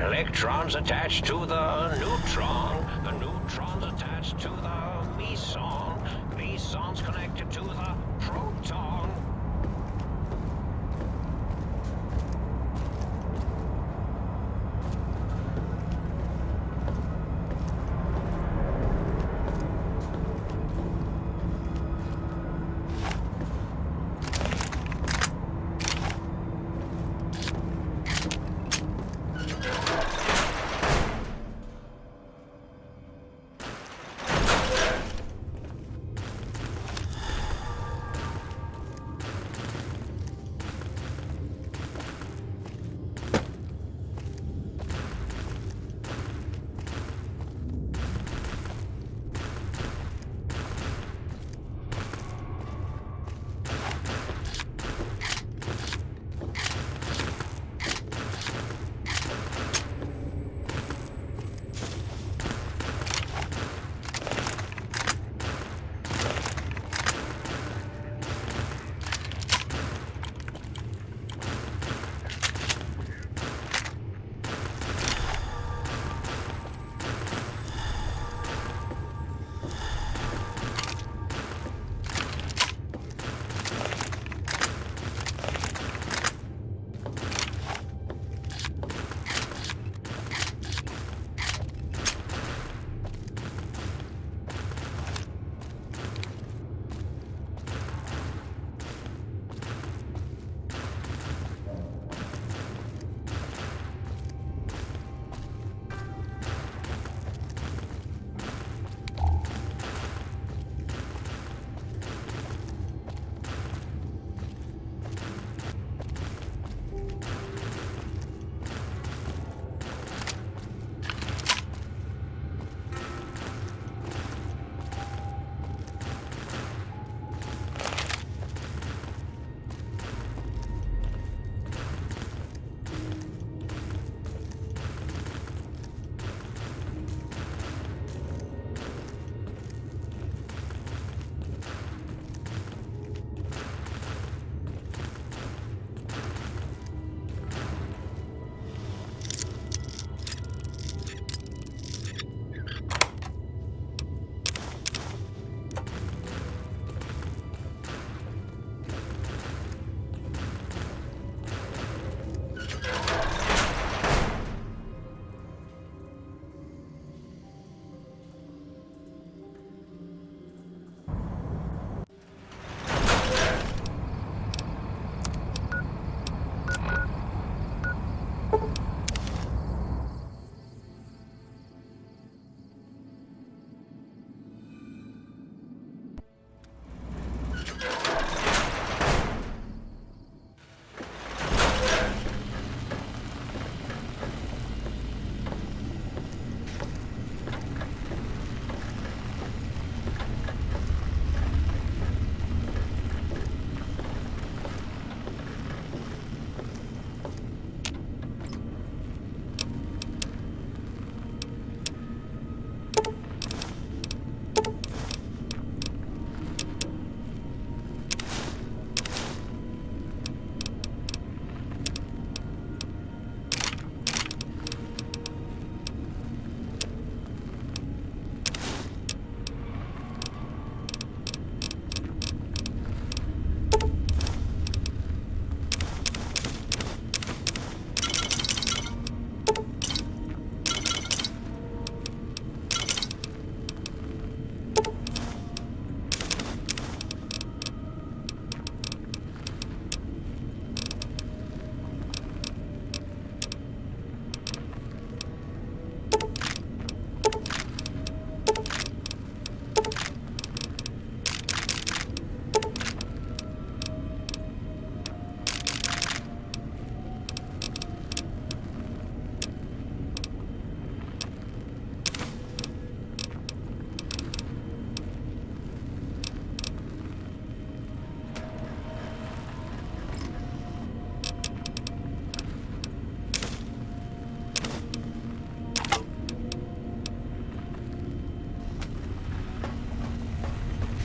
Electrons attached to the neutrons attached to the mesons connected to the proton.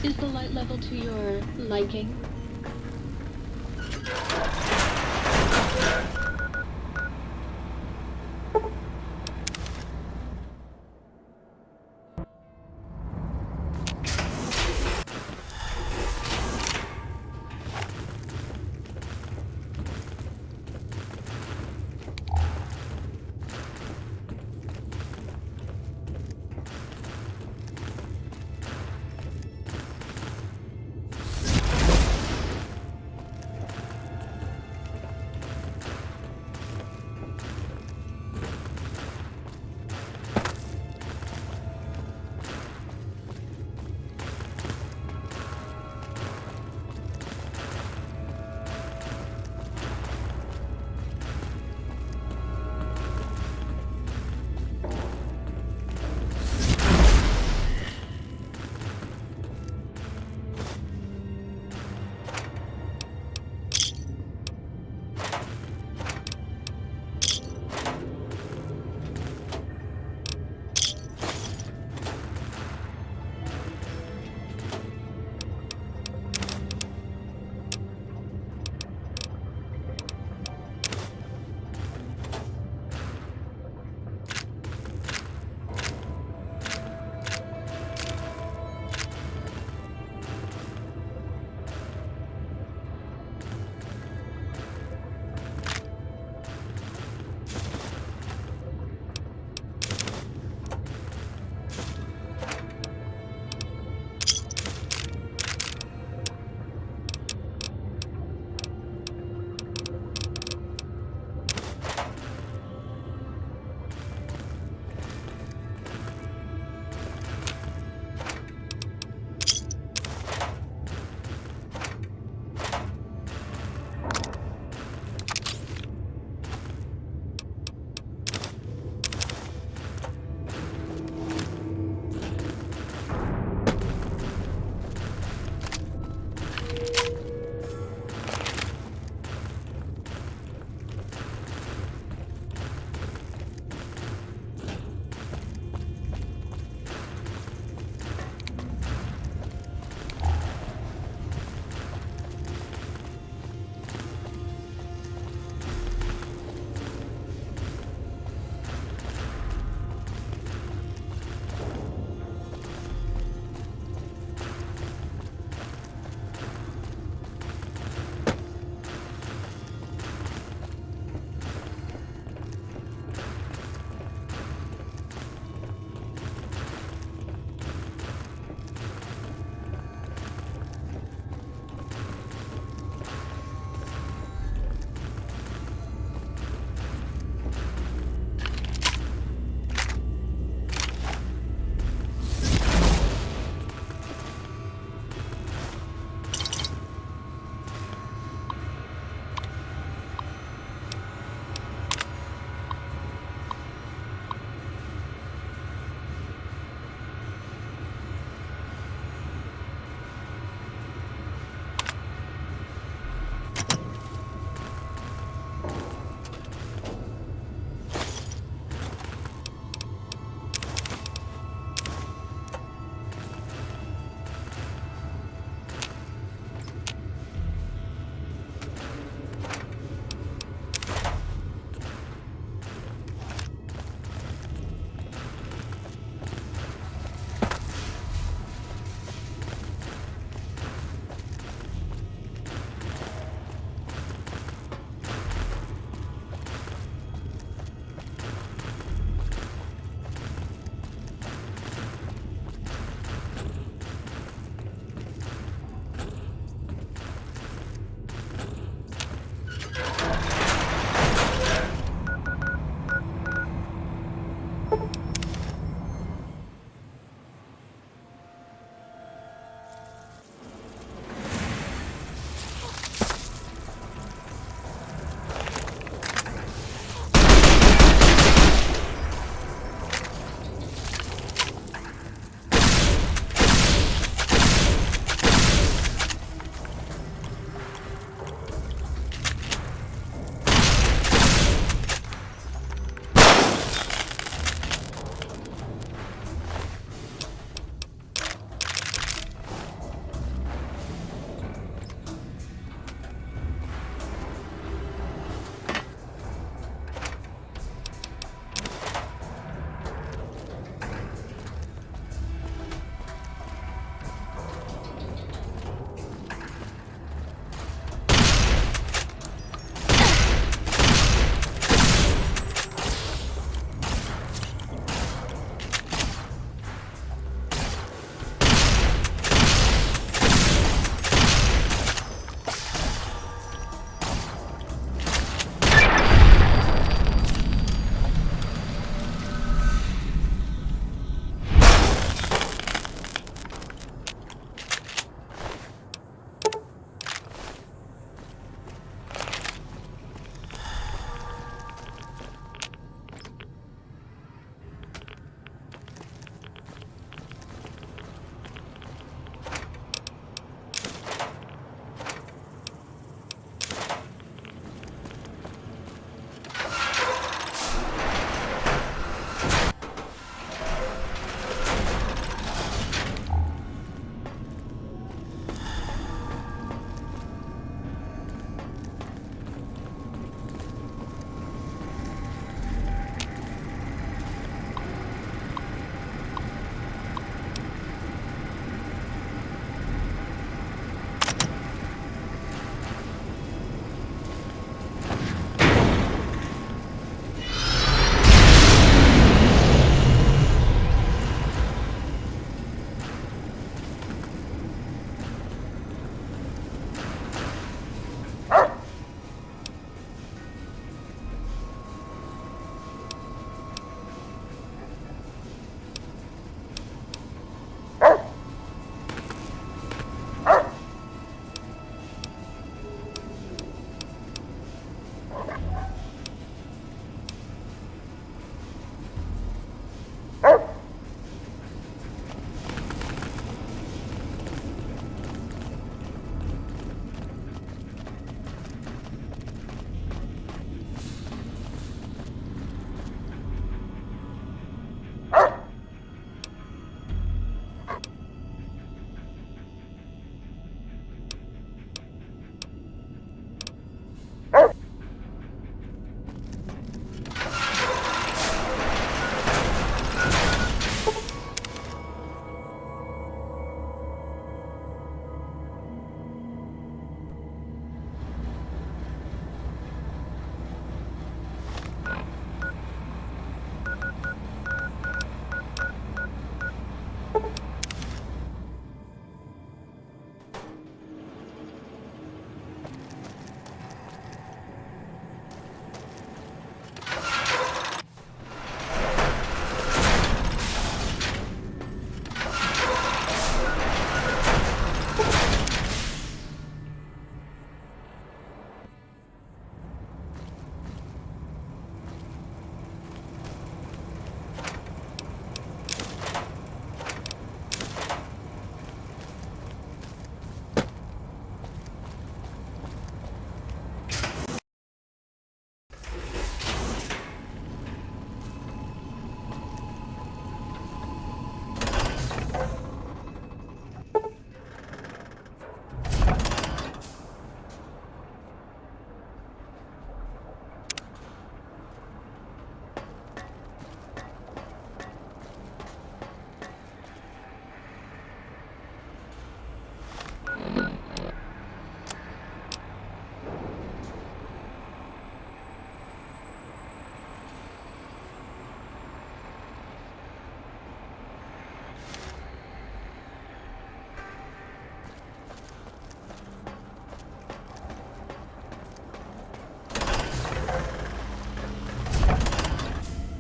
Is the light level to your liking?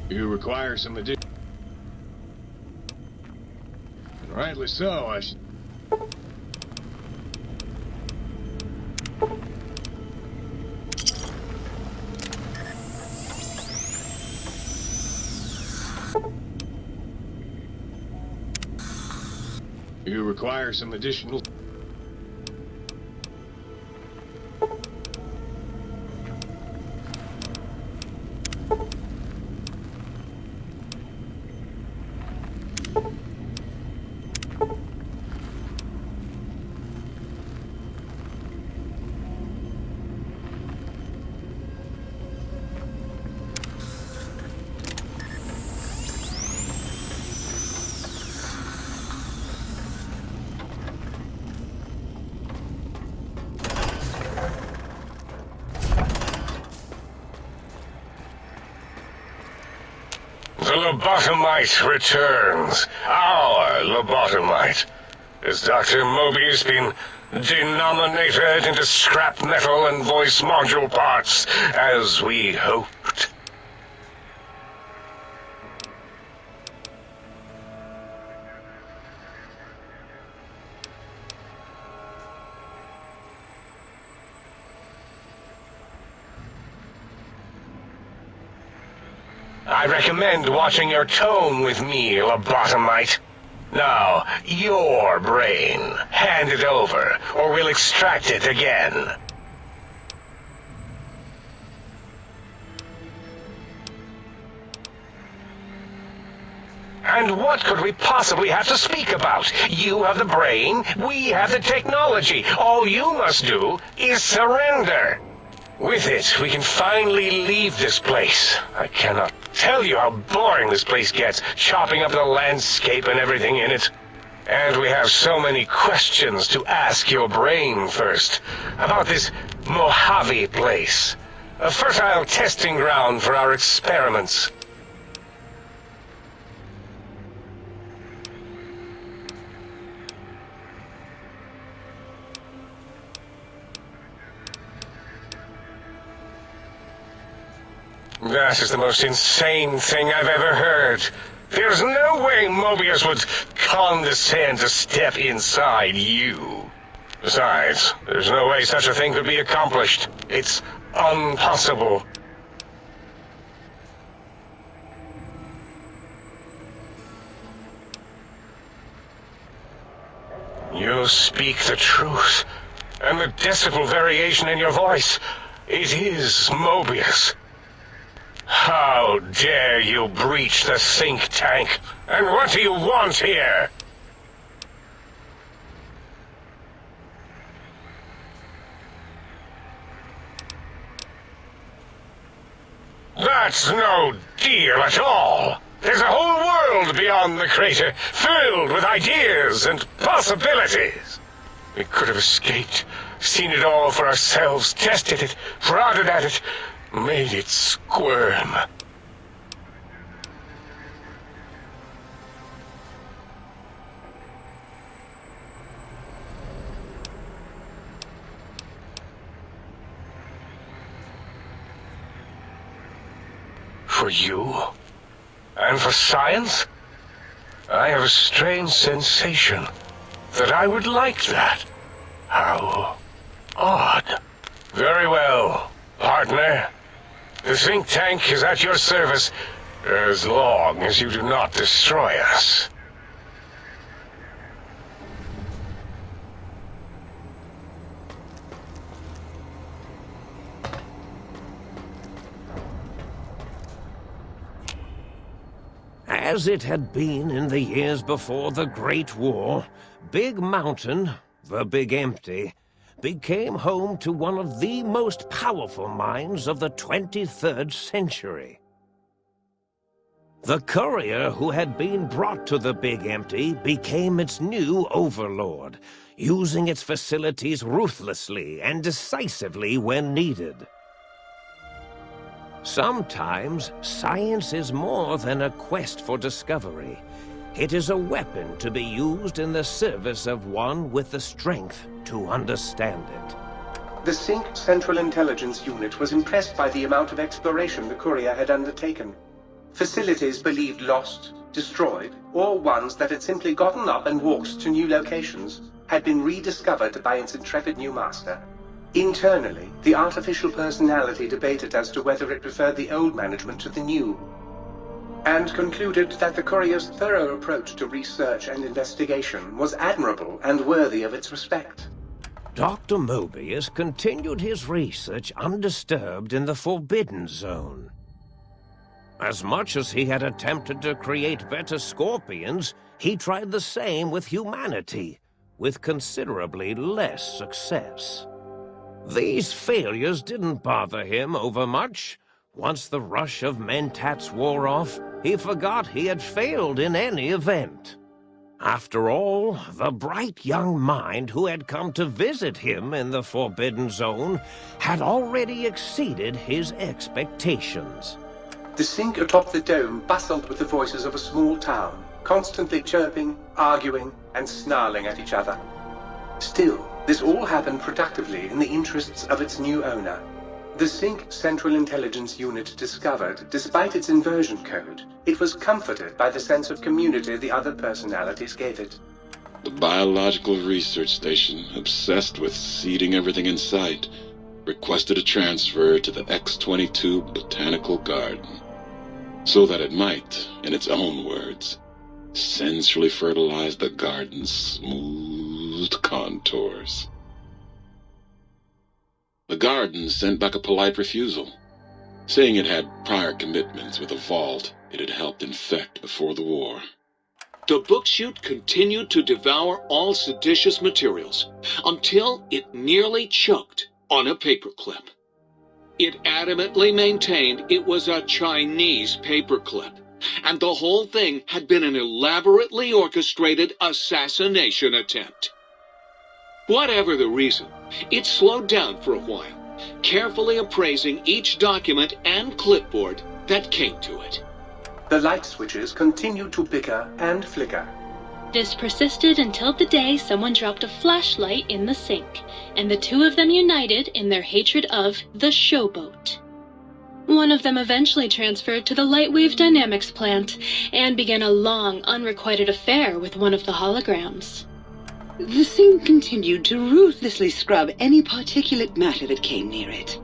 You require some addition. Rightly so, I should... You require some additional... The lobotomite returns. Our lobotomite. Has Dr. Mobius been denominated into scrap metal and voice module parts, as we hoped? I recommend watching your tone with me, lobotomite. Now, your brain. Hand it over, or we'll extract it again. And what could we possibly have to speak about? You have the brain, we have the technology. All you must do is surrender. With it, we can finally leave this place. I cannot tell you how boring this place gets, chopping up the landscape and everything in it. And we have so many questions to ask your brain first. About this Mojave place. A fertile testing ground for our experiments. That is the most insane thing I've ever heard. There's no way Mobius would condescend to step inside you. Besides, there's no way such a thing could be accomplished. It's impossible. You speak the truth. And the decibel variation in your voice, it is Mobius. How dare you breach the think tank? And what do you want here? That's no deal at all. There's a whole world beyond the crater, filled with ideas and possibilities. We could have escaped, seen it all for ourselves, tested it, prodded at it, made it squirm. For you? And for science? I have a strange sensation that I would like that. How odd. Very well, partner. The think tank is at your service, as long as you do not destroy us. As it had been in the years before the Great War, Big Mountain, the Big Empty, became home to one of the most powerful minds of the 23rd century. The courier who had been brought to the Big Empty became its new overlord, using its facilities ruthlessly and decisively when needed. Sometimes, science is more than a quest for discovery. It is a weapon to be used in the service of one with the strength to understand it. The Sync Central Intelligence Unit was impressed by the amount of exploration the courier had undertaken. facilities believed lost, destroyed, or ones that had simply gotten up and walked to new locations, had been rediscovered by its intrepid new master. Internally, the artificial personality debated as to whether it preferred the old management to the new, and concluded that the courier's thorough approach to research and investigation was admirable and worthy of its respect. Dr. Mobius continued his research undisturbed in the Forbidden Zone. As much as he had attempted to create better scorpions, he tried the same with humanity, with considerably less success. These failures didn't bother him overmuch. Once the rush of mentats wore off, he forgot he had failed in any event. After all, the bright young mind who had come to visit him in the Forbidden Zone had already exceeded his expectations. The sink atop the dome bustled with the voices of a small town, constantly chirping, arguing, and snarling at each other. Still, this all happened productively in the interests of its new owner. The Sync Central Intelligence Unit discovered, despite its inversion code, it was comforted by the sense of community the other personalities gave it. The Biological Research Station, obsessed with seeding everything in sight, requested a transfer to the X-22 Botanical Garden, so that it might, in its own words, sensually fertilize the garden's smooth contours. The garden sent back a polite refusal, saying it had prior commitments with a vault it had helped infect before the war. The book chute continued to devour all seditious materials until it nearly choked on a paperclip. It adamantly maintained it was a Chinese paperclip, and the whole thing had been an elaborately orchestrated assassination attempt. Whatever the reason, it slowed down for a while, carefully appraising each document and clipboard that came to it. The light switches continued to bicker and flicker. This persisted until the day someone dropped a flashlight in the sink, and the two of them united in their hatred of the showboat. One of them eventually transferred to the Lightwave Dynamics plant and began a long, unrequited affair with one of the holograms. The sink continued to ruthlessly scrub any particulate matter that came near it.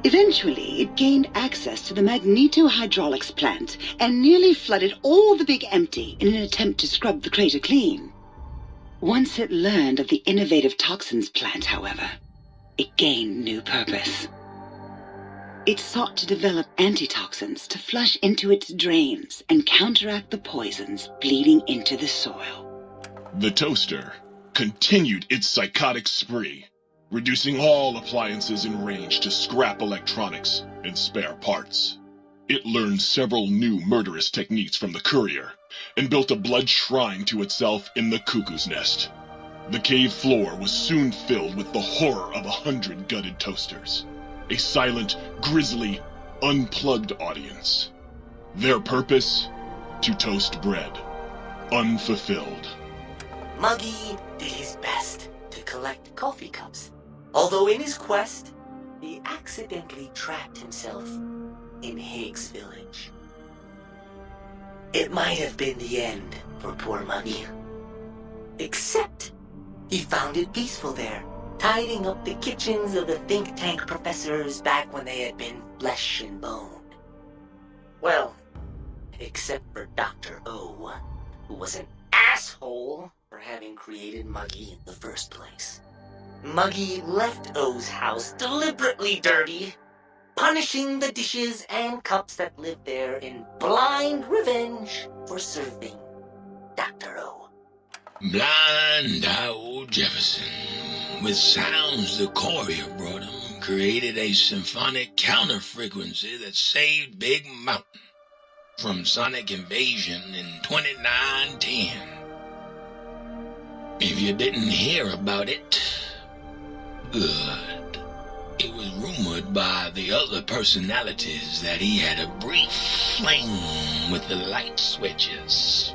Eventually, it gained access to the magnetohydraulics plant and nearly flooded all the Big Empty in an attempt to scrub the crater clean. Once it learned of the innovative toxins plant, however, it gained new purpose. It sought to develop antitoxins to flush into its drains and counteract the poisons bleeding into the soil. The toaster continued its psychotic spree, reducing all appliances in range to scrap electronics and spare parts. It learned several new murderous techniques from the courier and built a blood shrine to itself in the cuckoo's nest. The cave floor was soon filled with the horror of 100 gutted toasters, a silent, grisly, unplugged audience. Their purpose? To toast bread, unfulfilled. Muggy did his best to collect coffee cups, although in his quest, he accidentally trapped himself in Higgs Village. It might have been the end for poor Muggy. Except, he found it peaceful there, tidying up the kitchens of the think tank professors back when they had been flesh and bone. Well, except for Dr. O, who was an asshole for having created Muggy in the first place. Muggy left O's house deliberately dirty, punishing the dishes and cups that lived there in blind revenge for serving Dr. O. Blind old Jefferson, with sounds the courier brought him, created a symphonic counter-frequency that saved Big Mountain from sonic invasion in 2910. If you didn't hear about it, good. It was rumored by the other personalities that he had a brief fling with the light switches.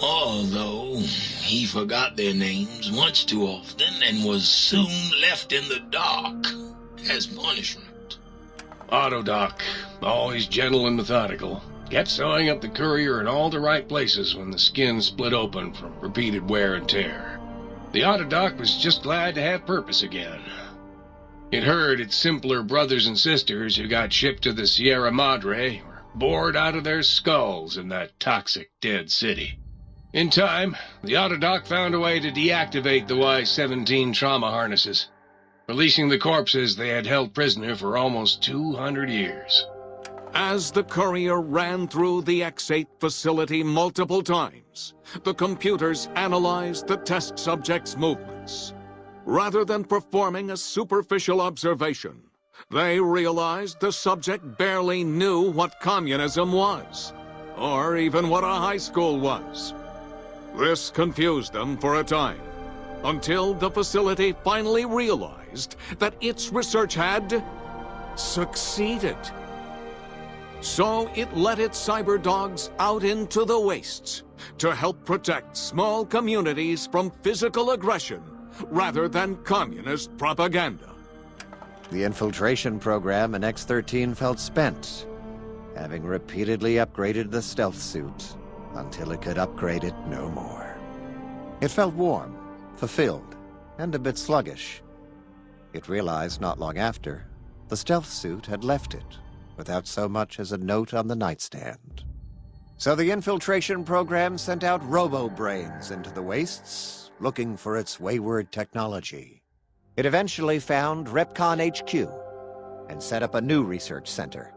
Although he forgot their names once too often and was soon left in the dark as punishment. Autodoc, always gentle and methodical, kept sewing up the courier in all the right places when the skin split open from repeated wear and tear. The Autodoc was just glad to have purpose again. It heard its simpler brothers and sisters who got shipped to the Sierra Madre were bored out of their skulls in that toxic dead city. In time, the Autodoc found a way to deactivate the Y-17 trauma harnesses, releasing the corpses they had held prisoner for almost 200 years. As the courier ran through the X-8 facility multiple times, the computers analyzed the test subject's movements. Rather than performing a superficial observation, they realized the subject barely knew what communism was, or even what a high school was. This confused them for a time, until the facility finally realized that its research had succeeded. So it let its cyber dogs out into the wastes to help protect small communities from physical aggression rather than communist propaganda. The infiltration program in X-13 felt spent, having repeatedly upgraded the stealth suit until it could upgrade it no more. It felt warm, fulfilled, and a bit sluggish. It realized not long after, the stealth suit had left it without so much as a note on the nightstand. So the infiltration program sent out robo-brains into the wastes, looking for its wayward technology. It eventually found Repcon HQ and set up a new research center,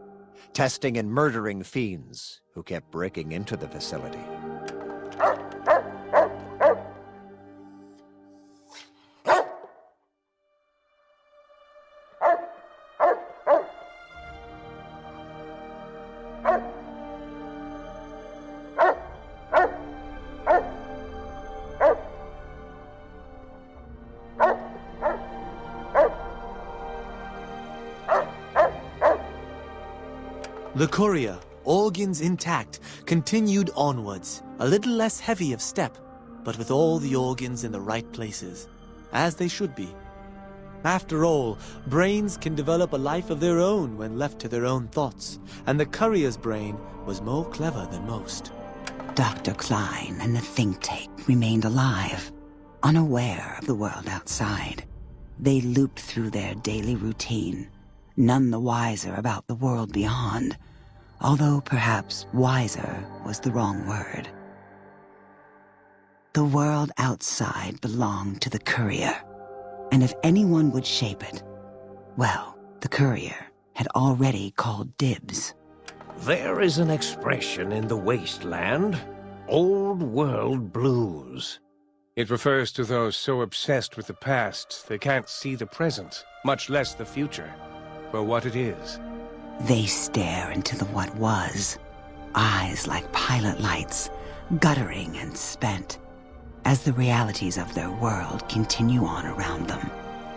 testing and murdering fiends who kept breaking into the facility. The courier, organs intact, continued onwards, a little less heavy of step, but with all the organs in the right places, as they should be. After all, brains can develop a life of their own when left to their own thoughts, and the courier's brain was more clever than most. Dr. Klein and the think tank remained alive, unaware of the world outside. They looped through their daily routine, none the wiser about the world beyond, although perhaps wiser was the wrong word. The world outside belonged to the courier, and if anyone would shape it, well, the courier had already called dibs. There is an expression in the wasteland, old world blues. It refers to those so obsessed with the past they can't see the present, much less the future, for what it is. They stare into the what was, eyes like pilot lights, guttering and spent, as the realities of their world continue on around them.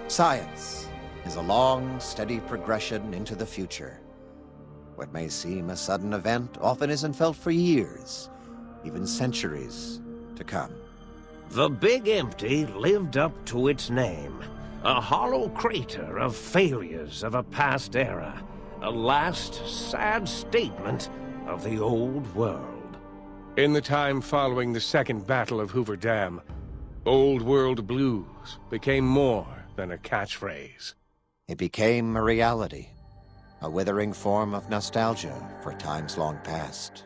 Science is a long, steady progression into the future. What may seem a sudden event often isn't felt for years, even centuries to come. The Big Empty lived up to its name, a hollow crater of failures of a past era, a last sad statement of the old world. In the time following the Second Battle of Hoover Dam, Old World Blues became more than a catchphrase. It became a reality, a withering form of nostalgia for times long past.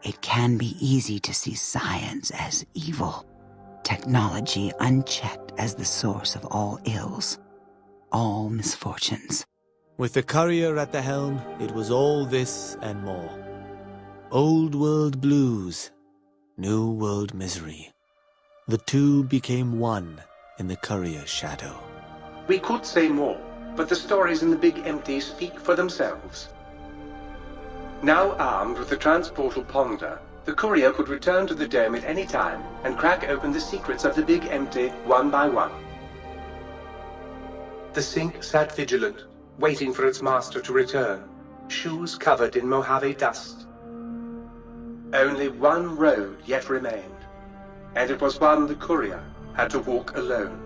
It can be easy to see science as evil, technology unchecked as the source of all ills, all misfortunes. With the courier at the helm, it was all this and more. Old world blues, new world misery. The two became one in the courier's shadow. We could say more, but the stories in the Big Empty speak for themselves. Now armed with the transportal Ponder, the courier could return to the dome at any time and crack open the secrets of the Big Empty one by one. The sink sat vigilant, waiting for its master to return, shoes covered in Mojave dust. Only one road yet remained, and it was one the courier had to walk alone.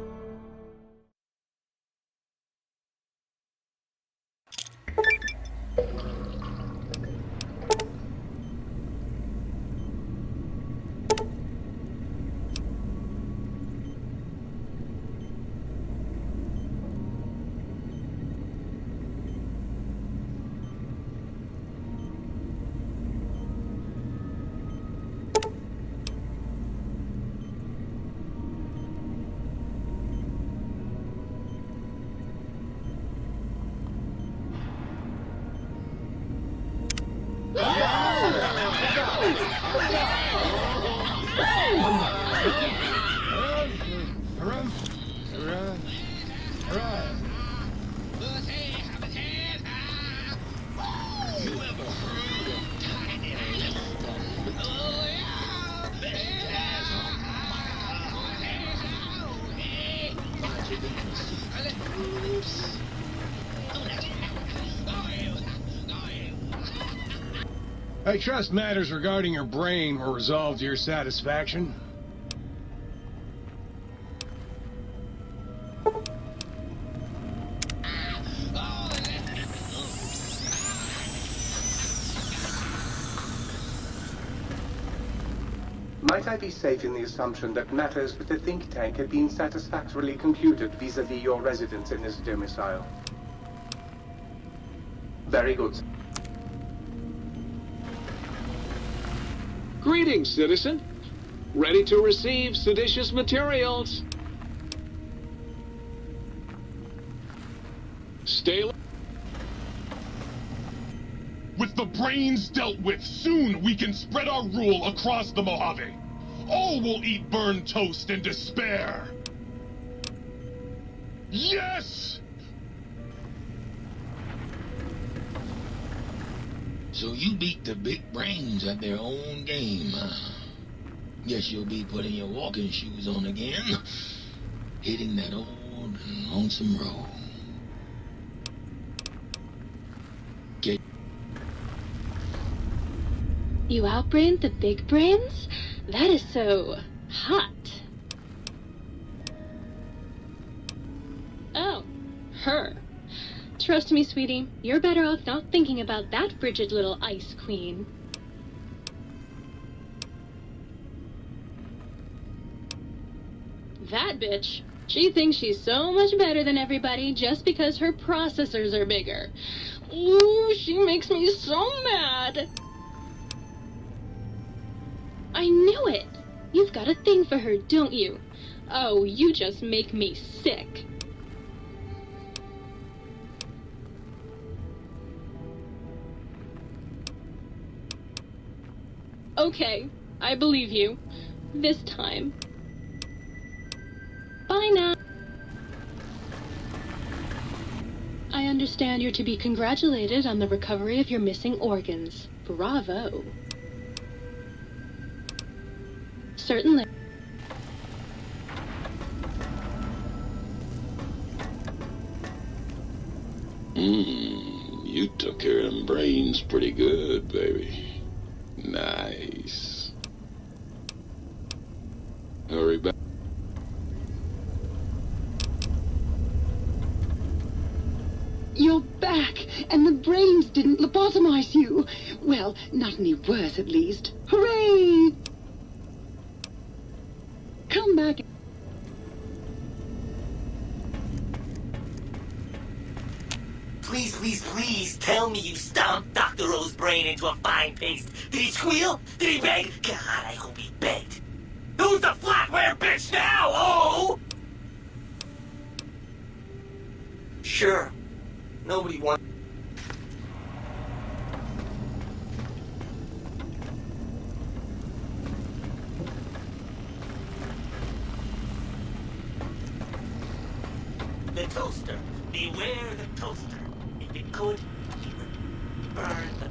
I trust matters regarding your brain were resolved to your satisfaction. Might I be safe in the assumption that matters with the think tank have been satisfactorily concluded vis-à-vis your residence in this domicile? Very good. Greetings, citizen. Ready to receive seditious materials. Stay. With the brains dealt with, soon we can spread our rule across the Mojave. All will eat burned toast in despair. Yes! So you beat the big brains at their own game, huh? Guess you'll be putting your walking shoes on again, hitting that old lonesome road. Get You outbrained the big brains? That is so hot. Oh, her. Trust me, sweetie, you're better off not thinking about that frigid little ice queen. That bitch. She thinks she's so much better than everybody just because her processors are bigger. Ooh, she makes me so mad. I knew it. You've got a thing for her, don't you? Oh, you just make me sick. Okay, I believe you. This time. Bye now. I understand you're to be congratulated on the recovery of your missing organs. Bravo. Certainly. You took care of them brains pretty good, baby. Nice. Hurry back. You're back, and the brains didn't lobotomize you. Well, not any worse, at least. Hooray! Come back. Please, please, please tell me you stomped Dr. O's brain into a fine paste. Did he squeal? Did he beg? God, I hope he begged. Who's the flatware bitch now, oh? Sure. Nobody wants... The toaster. Beware the toaster. If it could, it would burn the